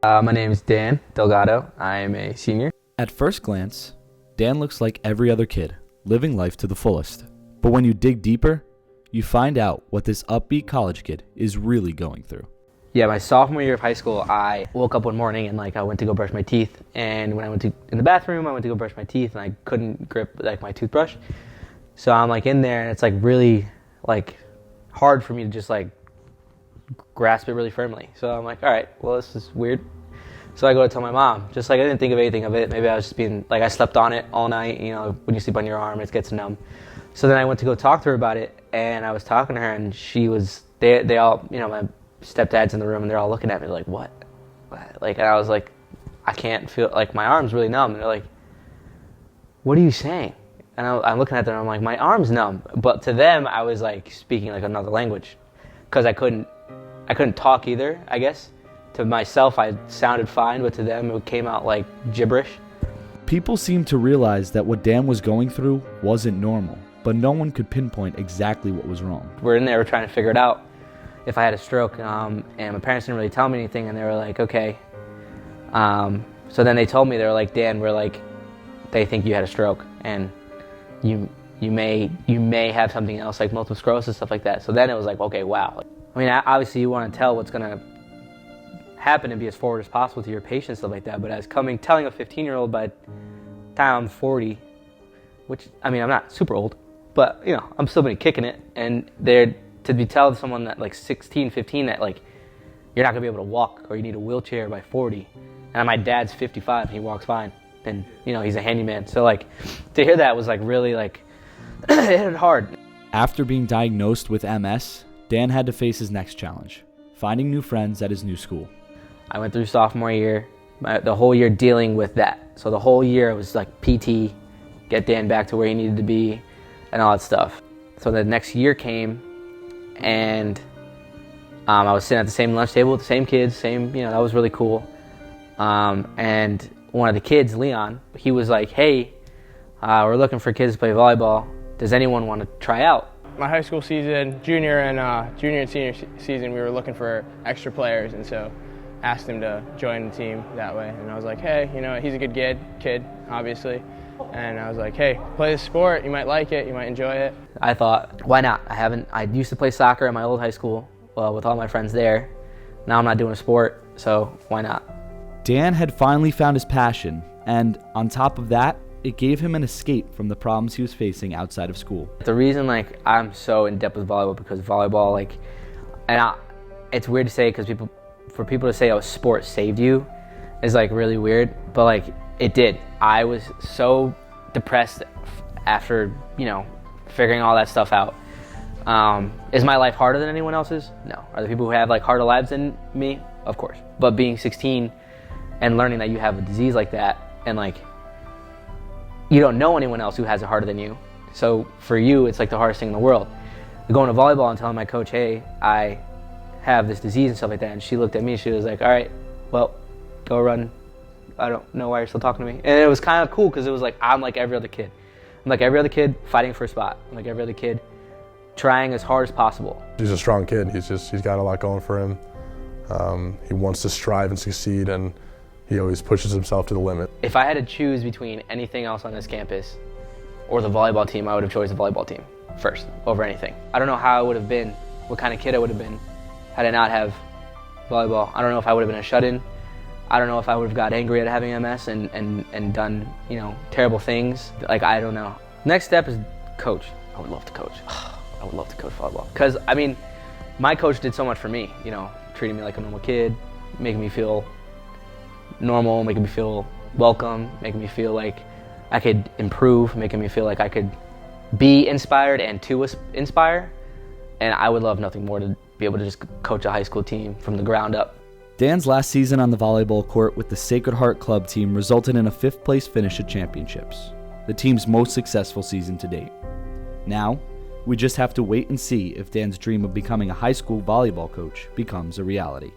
My name is Dan Delgado. I am a senior. At first glance, Dan looks like every other kid, living life to the fullest. But when you dig deeper, you find out what this upbeat college kid is really going through. Yeah, my sophomore year of high school, I woke up one morning and I went to go brush my teeth. And when I went in the bathroom, I went to go brush my teeth and I couldn't grip my toothbrush. So I'm in there and it's really hard for me to just grasp it really firmly. So I'm all right, well, this is weird. So I go to tell my mom, I didn't think of anything of it. Maybe I was just being, I slept on it all night. When you sleep on your arm, it gets numb. So then I went to go talk to her about it, and I was talking to her, and they all, my stepdad's in the room, and they're all looking at me what? And I was I can't feel, my arm's really numb. And they're like, what are you saying? And I'm looking at them, and I'm my arm's numb. But to them, I was speaking another language, because I couldn't talk either, I guess. To myself, I sounded fine, but to them, it came out like gibberish. People seemed to realize that what Dan was going through wasn't normal, but no one could pinpoint exactly what was wrong. We're in there, we're trying to figure it out if I had a stroke, and my parents didn't really tell me anything, and they were like, okay. So then they told me, they were Dan, they think you had a stroke, and you may have something else, multiple sclerosis, stuff like that. So then it was okay, wow. I mean, obviously you want to tell what's going to happen and be as forward as possible to your patients, stuff like that. But telling a 15-year-old by the time I'm 40, which, I mean, I'm not super old, but, I'm still been kicking it. And to be telling someone that 16, 15, that you're not going to be able to walk or you need a wheelchair by 40. And my dad's 55 and he walks fine. And, he's a handyman. So to hear that was really it hit hard. After being diagnosed with MS, Dan had to face his next challenge, finding new friends at his new school. I went through sophomore year, the whole year dealing with that. So the whole year it was PT, get Dan back to where he needed to be, and all that stuff. So the next year came, and I was sitting at the same lunch table with the same kids, that was really cool. And one of the kids, Leon, he was hey, we're looking for kids to play volleyball. Does anyone want to try out? My high school season, junior and senior season, we were looking for extra players, and so asked him to join the team that way. And I was hey, he's a good kid, obviously. And I was hey, play this sport, you might like it, you might enjoy it. I thought, why not? I used to play soccer at my old high school, with all my friends there. Now I'm not doing a sport, so why not? Dan had finally found his passion, and on top of that, it gave him an escape from the problems he was facing outside of school. The reason I'm so in depth with volleyball, because volleyball it's weird to say, because for people to say, oh, sport saved you is really weird, but it did. I was so depressed after figuring all that stuff out. Is my life harder than anyone else's? No. Are there people who have harder lives than me? Of course. But being 16 and learning that you have a disease like that, and you don't know anyone else who has it harder than you. So for you, it's the hardest thing in the world. Going to volleyball and telling my coach, hey, I have this disease and stuff like that. And she looked at me, she was all right, well, go run. I don't know why you're still talking to me. And it was kind of cool, because it was I'm like every other kid. I'm like every other kid fighting for a spot. I'm like every other kid trying as hard as possible. He's a strong kid. He's got a lot going for him. He wants to strive and succeed, and he always pushes himself to the limit. If I had to choose between anything else on this campus or the volleyball team, I would have chosen the volleyball team first over anything. I don't know how I would have been, what kind of kid I would have been had I not have volleyball. I don't know if I would have been a shut-in. I don't know if I would have got angry at having MS and done, terrible things. I don't know. Next step is coach. I would love to coach. I would love to coach volleyball. Because, my coach did so much for me, treating me like a normal kid, making me feel normal, making me feel welcome, making me feel like I could improve, making me feel like I could be inspired and to inspire. And I would love nothing more to be able to just coach a high school team from the ground up. Dan's last season on the volleyball court with the Sacred Heart Club team resulted in a 5th place finish at championships, the team's most successful season to date. Now, we just have to wait and see if Dan's dream of becoming a high school volleyball coach becomes a reality.